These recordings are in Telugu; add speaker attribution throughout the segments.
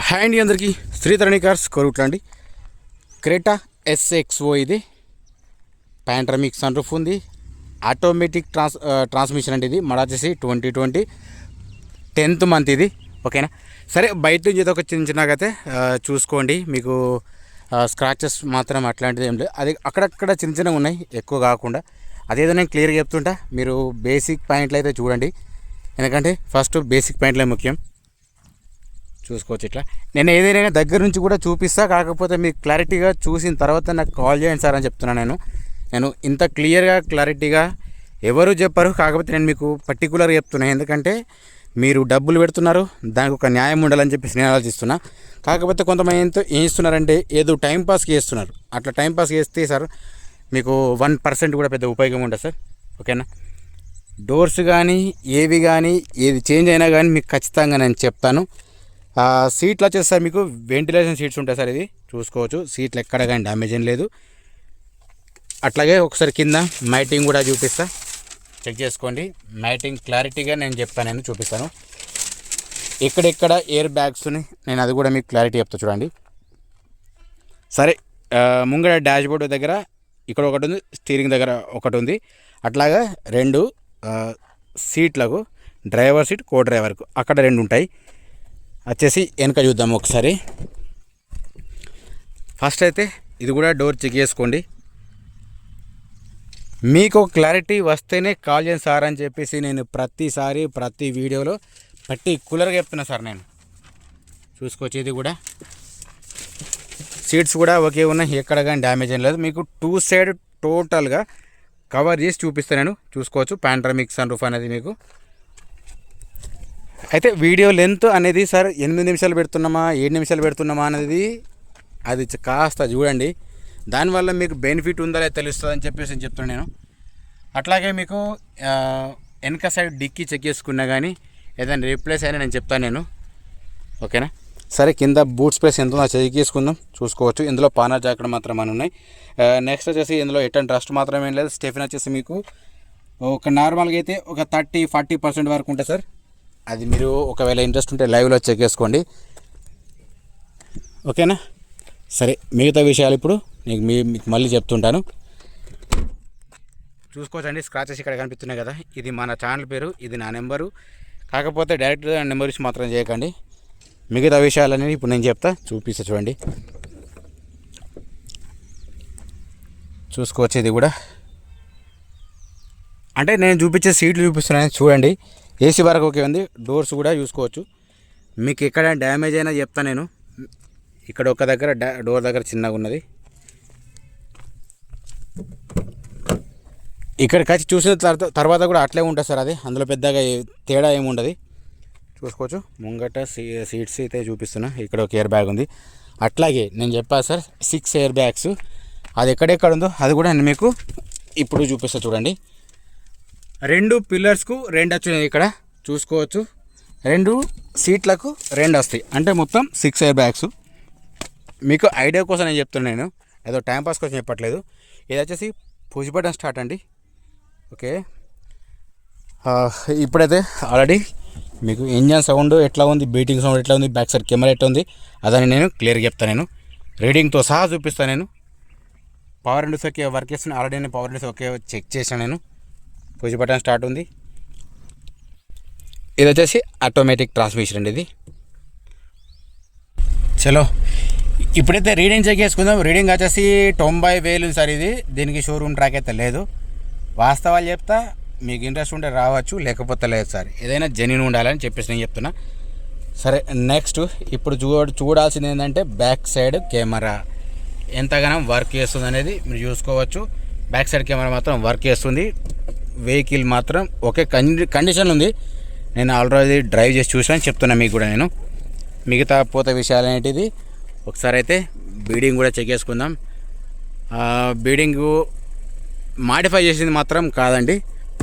Speaker 1: హాయ్ అండి అందరికీ. శ్రీధరణి కార్స్ కోరుట్లా అండి. క్రెటా ఎస్ఎక్స్ఓ ఇది పాంట్రమిక్ సన్ రూఫ్ ఉంది. ఆటోమేటిక్ ట్రాన్స్మిషన్ అండి. ఇది మళ్ళీ వచ్చేసి 2020 10th మంత్ ఇది. ఓకేనా. సరే, బయట నుంచి ఏదో ఒక చిన్నగైతే చూసుకోండి. మీకు స్క్రాచెస్ మాత్రం అట్లాంటిది ఏం లేదు. అది అక్కడక్కడ చిన్న చిన్నగా ఉన్నాయి, ఎక్కువ కాకుండా. అదేదో నేను క్లియర్గా చెప్తుంటా, మీరు బేసిక్ పాయింట్లు అయితే చూడండి. ఎందుకంటే ఫస్ట్ బేసిక్ పాయింట్లే ముఖ్యం. చూసుకోవచ్చు. ఇట్లా నేను ఏదైనా దగ్గర నుంచి కూడా చూపిస్తా, కాకపోతే మీకు క్లారిటీగా చూసిన తర్వాత నాకు కాల్ చేయండి సార్ అని చెప్తున్నాను. నేను ఇంత క్లారిటీగా ఎవరు చెప్పరు, కాకపోతే నేను మీకు పర్టికులర్గా చెప్తున్నాను. ఎందుకంటే మీరు డబ్బులు పెడుతున్నారు, దానికి ఒక న్యాయం ఉండాలని చెప్పేసి నేను ఆలోచిస్తున్నా. కాకపోతే కొంతమంది ఏం చేస్తున్నారంటే ఏదో టైంపాస్కి చేస్తున్నారు. అట్లా టైంపాస్కి చేస్తే సార్ మీకు 1% కూడా పెద్ద ఉపయోగం ఉండదు సార్. ఓకేనా. డోర్స్ కానీ ఏవి కానీ ఏది చేంజ్ అయినా కానీ మీకు ఖచ్చితంగా నేను చెప్తాను. సీట్లు వచ్చేసి సార్ మీకు వెంటిలేషన్ సీట్స్ ఉంటాయి సార్. ఇది చూసుకోవచ్చు. సీట్లు ఎక్కడ కానీ డ్యామేజ్ ఏం లేదు. అట్లాగే ఒకసారి కింద మ్యాటింగ్ కూడా చూపిస్తా, చెక్ చేసుకోండి. మ్యాటింగ్ క్లారిటీగా నేను చెప్తాను, చూపిస్తాను. ఎక్కడెక్కడ ఎయిర్ బ్యాగ్స్ని నేను అది కూడా మీకు క్లారిటీ చెప్తా చూడండి. సరే, ముంగడ డాష్ బోర్డు దగ్గర ఇక్కడ ఒకటి ఉంది, స్టీరింగ్ దగ్గర ఒకటి ఉంది. అట్లాగా 2 సీట్లకు, డ్రైవర్ సీట్, కో డ్రైవర్కు అక్కడ 2 ఉంటాయి. వచ్చేసి వెనక చూద్దాం ఒకసారి. ఫస్ట్ అయితే ఇది కూడా డోర్ చెక్ చేసుకోండి. మీకు క్లారిటీ వస్తేనే కాల్ చేయండి సార్ అని చెప్పేసి నేను ప్రతిసారి ప్రతి వీడియోలో పర్టిక్యులర్గా చెప్తున్నా సార్. నేను చూసుకోవచ్చు. ఇది కూడా సీట్స్ కూడా ఒకే ఉన్నాయి, ఎక్కడ కానీ డ్యామేజ్ ఏం లేదు. మీకు 2 సైడ్ టోటల్గా కవర్ చేసి చూపిస్తాను నేను. చూసుకోవచ్చు. పాంట్రమిక్ సన్ రూఫ్ అనేది మీకు. అయితే వీడియో లెంత్ అనేది సార్ 8 నిమిషాలు పెడుతున్నామా 7 నిమిషాలు పెడుతున్నామా అనేది అది కాస్త చూడండి. దానివల్ల మీకు బెనిఫిట్ ఉందా లేదా తెలుస్తుంది అని చెప్పేసి నేను చెప్తున్నాను నేను. అట్లాగే మీకు వెనక సైడ్ డిక్కీ చెక్ చేసుకున్నా కానీ ఏదైనా రీప్లేస్ అయినా నేను చెప్తాను నేను. ఓకేనా. సరే, కింద బూట్ స్పేస్ ఎంత ఉందో చెక్ చేసుకుందాం. చూసుకోవచ్చు. ఇందులో పానర్ జాకెట్ మాత్రం అని ఉన్నాయి. నెక్స్ట్ వచ్చేసి ఇందులో ఎటన్ ట్రస్ట్ మాత్రం ఏం లేదు. స్టెఫిన్ వచ్చేసి మీకు ఒక నార్మల్గా అయితే ఒక 30-40% వరకు ఉంటుంది సార్. అది మీరు ఒకవేళ ఇంట్రెస్ట్ ఉంటే లైవ్లో చెక్ చేసుకోండి. ఓకేనా. సరే, మిగతా విషయాలు ఇప్పుడు మీకు మళ్ళీ చెప్తుంటాను. చూసుకోవచ్చండి. స్క్రాచెస్ ఇక్కడ కనిపిస్తున్నాయి కదా, ఇది మన ఛానల్ పేరు, ఇది నా నెంబరు. కాకపోతే డైరెక్ట్గా నెంబర్ ఇచ్చి మాత్రం చేయకండి. మిగతా విషయాలన్నీ ఇప్పుడు నేను చెప్తా, చూపిస్తా చూడండి. చూసుకోవచ్చు. ఇది కూడా అంటే నేను చూపించే సీట్లు చూపిస్తున్నాను చూడండి. ఏసీ వరకు ఓకే ఉంది. డోర్స్ కూడా చూసుకోవచ్చు. మీకు ఎక్కడ డ్యామేజ్ అయినా చెప్తా నేను. ఇక్కడ ఒక దగ్గర డోర్ దగ్గర చిన్నగా ఉన్నది. ఇక్కడికి వచ్చి చూసిన తర్వాత కూడా అట్లే ఉంటుంది సార్. అది అందులో పెద్దగా తేడా ఏమి ఉండదు. చూసుకోవచ్చు. ముంగట సీట్స్ అయితే చూపిస్తున్నా. ఇక్కడ ఒక ఎయిర్ బ్యాగ్ ఉంది. అట్లాగే నేను చెప్పాను సార్ 6 ఎయిర్ బ్యాగ్స్. అది ఎక్కడెక్కడ ఉందో అది కూడా నేను మీకు ఇప్పుడు చూపిస్తా చూడండి. 2 పిల్లర్స్కు 2 వచ్చినాయి. ఇక్కడ చూసుకోవచ్చు. 2 సీట్లకు 2 వస్తాయి. అంటే మొత్తం 6 ఎయిర్ బ్యాగ్స్. మీకు ఐడియా కోసం నేను చెప్తున్నాను, నేను ఏదో టైంపాస్ కోసం చెప్పట్లేదు. ఇది వచ్చేసి పుష్ బటన్ స్టార్ట్ అండి. ఓకే. ఇప్పుడైతే ఆల్రెడీ మీకు ఇంజన్ సౌండ్ ఎట్లా ఉంది, బీటింగ్ సౌండ్ ఎట్లా ఉంది, బ్యాక్ సైడ్ కెమెరా ఎట్లా ఉంది అదని నేను క్లియర్గా చెప్తాను. నేను రీడింగ్తో సహా చూపిస్తాను. నేను పవర్ విండోస్ ఓకే వర్క్ చేస్తున్నాను. ఆల్రెడీ నేను పవర్ విండోస్ ఓకే చెక్ చేశాను. నేను పుష్ బటన్ స్టార్ట్ ఉంది. ఇది వచ్చేసి ఆటోమేటిక్ ట్రాన్స్మిషన్ అండి. ఇది చలో ఇప్పుడైతే రీడింగ్ చెక్ చేసుకుందాం. రీడింగ్ వచ్చేసి 90,000 సార్. ఇది దీనికి షోరూమ్ ట్రాక్ అయితే లేదు. వాస్తవాలు చెప్తా, మీకు ఇంట్రెస్ట్ ఉంటే రావచ్చు, లేకపోతే లేదు సార్. ఏదైనా జెన్యూన్ ఉండాలని చెప్పేసి నేను చెప్తున్నా. సరే, నెక్స్ట్ ఇప్పుడు చూడాల్సింది ఏంటంటే బ్యాక్ సైడ్ కెమెరా ఎంతగానో వర్క్ చేస్తుంది అనేది మీరు చూసుకోవచ్చు. బ్యాక్ సైడ్ కెమెరా మాత్రం వర్క్ చేస్తుంది. వెహికల్ మాత్రం ఒకే కండిషన్ ఉంది. నేను ఆల్రెడీ డ్రైవ్ చేసి చూసాను, చెప్తున్నా మీకు కూడా నేను. మిగతా పోతే విషయాలు అనేటిది ఒకసారి అయితే బీడింగ్ కూడా చెక్ చేసుకుందాం. బీడింగు మాడిఫై చేసింది మాత్రం కాదండి.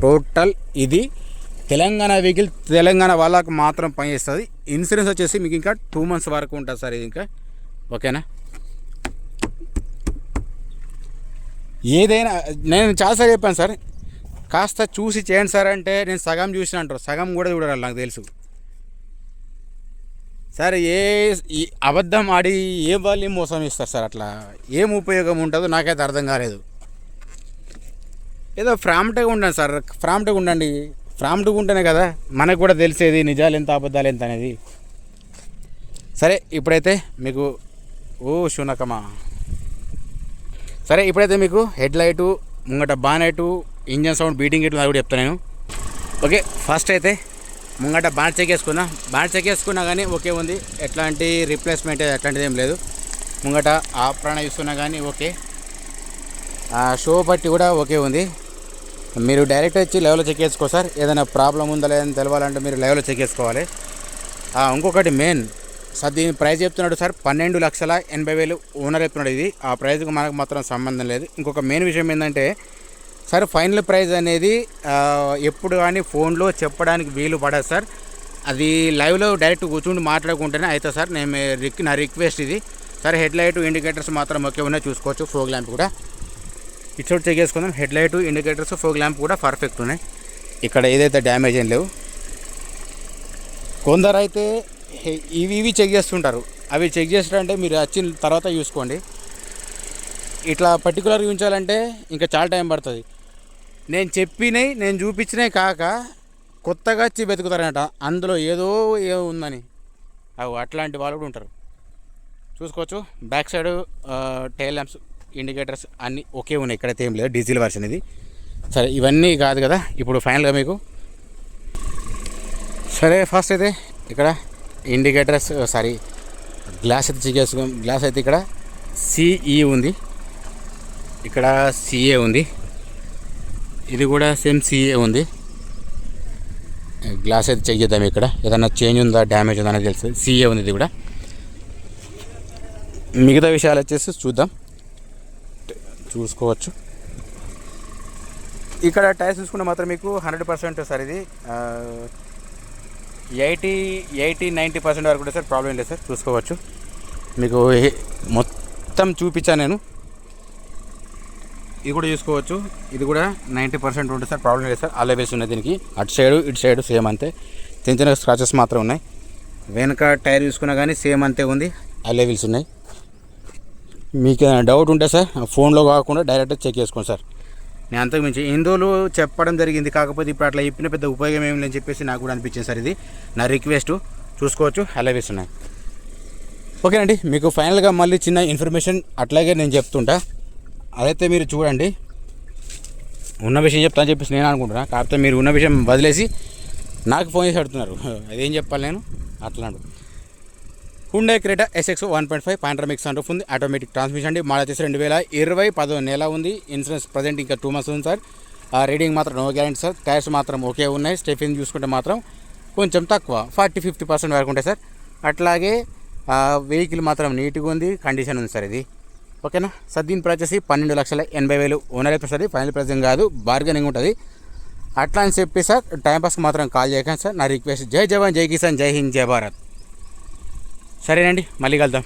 Speaker 1: టోటల్ ఇది తెలంగాణ వెహికల్, తెలంగాణ వాళ్ళకు మాత్రం పనిచేస్తుంది. ఇన్సూరెన్స్ వచ్చేసి మీకు ఇంకా 2 months వరకు ఉంటుంది సార్. ఇది ఇంకా ఓకేనా. ఏదైనా నేను చాలాసార్లు చెప్పాను సార్, కాస్త చూసి చేయండి సార్ అంటే నేను సగం చూసిన అంటారు, సగం కూడా చూడాలి నాకు తెలుసు. సార్ ఈ అబద్ధం ఆడి ఏ వాళ్ళు మోసం ఇస్తారు సార్? అట్లా ఏం ఉపయోగం ఉంటుందో నాకైతే అర్థం కాలేదు. ఏదో ఫ్రామ్ట్గా ఉండండి సార్, ఫ్రామ్ట్గా ఉండండి. ఫ్రామ్ట్గా ఉంటేనే కదా మనకు కూడా తెలిసేది నిజాలు ఎంత అబద్ధాలు ఎంత అనేది. సరే ఇప్పుడైతే మీకు శునకమా సరే ఇప్పుడైతే మీకు హెడ్ లైటు, ముంగట బానెటు, ఇంజన్ సౌండ్, బీటింగ్ ఇట్లా కూడా చెప్తాను నేను. ఓకే, ఫస్ట్ అయితే ముంగట బాండ్ చెక్ చేసుకున్నా కానీ ఓకే ఉంది. ఎట్లాంటి రీప్లేస్మెంట్ అట్లాంటిది ఏం లేదు. ముంగట ఆ ప్రాణ చూస్తున్నా కానీ ఓకే. షో పట్టి కూడా ఓకే ఉంది. మీరు డైరెక్ట్ వచ్చి లైవ్లో చెక్ చేసుకో సార్. ఏదైనా ప్రాబ్లం ఉందా లేదని తెలవాలంటే మీరు లైవ్లో చెక్ చేసుకోవాలి. ఇంకొకటి మెయిన్ సార్, దీని ప్రైస్ చెప్తున్నాడు సార్ 12,80,000 ఓనర్ చెప్తున్నాడు. ఇది ఆ ప్రైస్కి మనకు మాత్రం సంబంధం లేదు. ఇంకొక మెయిన్ విషయం ఏంటంటే సార్, ఫైనల్ ప్రైస్ అనేది ఎప్పుడు కానీ ఫోన్లో చెప్పడానికి వీలు పడదు సార్. అది లైవ్లో డైరెక్ట్ కూర్చుండి మాట్లాడుకుంటేనే అవుతుంది సార్. నా రిక్వెస్ట్ ఇది సార్. హెడ్ లైట్, ఇండికేటర్స్ మాత్రం ఓకే ఉన్నాయి, చూసుకోవచ్చు. ఫోగ్ ల్యాంప్ కూడా ఇటు చెక్ చేసుకుందాం. Head light, indicators, fog lamp కూడా పర్ఫెక్ట్ ఉన్నాయి. ఇక్కడ ఏదైతే డ్యామేజ్ ఏం లేవు. కొందరు అయితే ఇవి చెక్ చేస్తుంటారు. అవి చెక్ చేస్తారంటే మీరు వచ్చిన తర్వాత చూసుకోండి. ఇట్లా పర్టికులర్గా ఉంచాలంటే ఇంకా చాలా టైం పడుతుంది. నేను చెప్పినవి, నేను చూపించినవి కాక కొత్తగా వచ్చి వెతుకుతారనట, అందులో ఏదో ఉందని. అట్లాంటి వాళ్ళు కూడా ఉంటారు, చూసుకోవచ్చు. Back side tile lamps, indicators అన్నీ ఓకే ఉన్నాయి. ఇక్కడైతే ఏం లేదు, డీజిల్ వర్షన్ ఇది. సరే ఇవన్నీ కాదు కదా ఇప్పుడు ఫైనల్గా మీకు. సరే ఫస్ట్ అయితే ఇక్కడ ఇండికేటర్స్ గ్లాస్ అయితే చెక్ చేసుకో. గ్లాస్ అయితే ఇక్కడ సిఈ ఉంది, ఇక్కడ సిఏ ఉంది, ఇది కూడా సేమ్ సిఏ ఉంది. గ్లాస్ అయితే చెక్ చేద్దాం. ఇక్కడ ఏదైనా చేంజ్ ఉందా, డ్యామేజ్ ఉందా అనేది తెలుస్తుంది. సిఏ ఉంది, ఇది కూడా. మిగతా విషయాలు వచ్చేసి చూసుకోవచ్చు. ఇక్కడ టైర్స్ చూసుకుంటే మాత్రం మీకు 100% సార్. ఇది 80-90% వరకు కూడా సార్ ప్రాబ్లం లేదు సార్, చూసుకోవచ్చు. మీకు మొత్తం చూపించాను నేను. ఇది కూడా చూసుకోవచ్చు. ఇది కూడా 90% ఉంటుంది సార్, ప్రాబ్లం లేదు సార్. అలవేస్ ఉన్నాయి దీనికి. అటు సైడు ఇటు సైడు సేమ్ అంతే, చిన్న చిన్న స్క్రాచెస్ మాత్రం ఉన్నాయి. వెనక టైర్ చూసుకున్నా కానీ సేమ్ అంతే ఉంది, అలవేల్స్ ఉన్నాయి. మీకు ఏదైనా డౌట్ ఉంటే సార్ ఫోన్లో కాకుండా డైరెక్ట్గా చెక్ చేసుకోండి సార్. నేను అంతకు మించి ఇందులో చెప్పడం జరిగింది, కాకపోతే ఇప్పుడు అట్లా చెప్పిన పెద్ద ఉపయోగం ఏమి లేదని చెప్పేసి నాకు కూడా అనిపించింది సార్. ఇది నా రిక్వెస్ట్, చూసుకోవచ్చు. అలవేస్ ఉన్నాయి. ఓకేనండి, మీకు ఫైనల్గా మళ్ళీ చిన్న ఇన్ఫర్మేషన్ అట్లాగే నేను చెప్తుంటా, అదైతే మీరు చూడండి. ఉన్న విషయం చెప్తానని చెప్పేసి నేను అనుకుంటున్నా, కాకపోతే మీరు ఉన్న విషయం వదిలేసి నాకు ఫోన్ చేసి అడుగుతున్నారు. అదేం చెప్పాలి నేను అట్లాంటి. Hyundai Creta SX 1.5 panoramic sun roof ఉంది. ఆటోమేటిక్ ట్రాన్స్మిషన్ అండి. మోడల్ వచ్చేసి 2020 10వ నెల ఉంది. ఇన్సూరెన్స్ ప్రజెంట్ ఇంకా 2 months ఉంది సార్. రీడింగ్ మాత్రం నో గ్యారెంటీ సార్. టైర్స్ మాత్రం ఓకే ఉన్నాయి. స్టెఫింగ్ చూసుకుంటే మాత్రం కొంచెం తక్కువ, 40-50% వరకు ఉంటాయి సార్. అట్లాగే వెహికల్ మాత్రం నీట్గా ఉంది, కండిషన్ ఉంది సార్ ఇది. ఓకేనా సార్. దీని ప్రైస్ వచ్చేసి 12,80,000 ఓనర్ అయితే సార్. ఫైనల్ ప్రైస్ కాదు, బార్గెనింగ్ ఉంటుంది. అట్లా అని చెప్పి సార్ టైంపాస్కి మాత్రం కాల్ చేయకండి సార్, నా రిక్వెస్ట్. జై జవాన్, జై కిసాన్, జై హింద్, జై భారత్. సరేనండి, మళ్ళీ కలుద్దాం.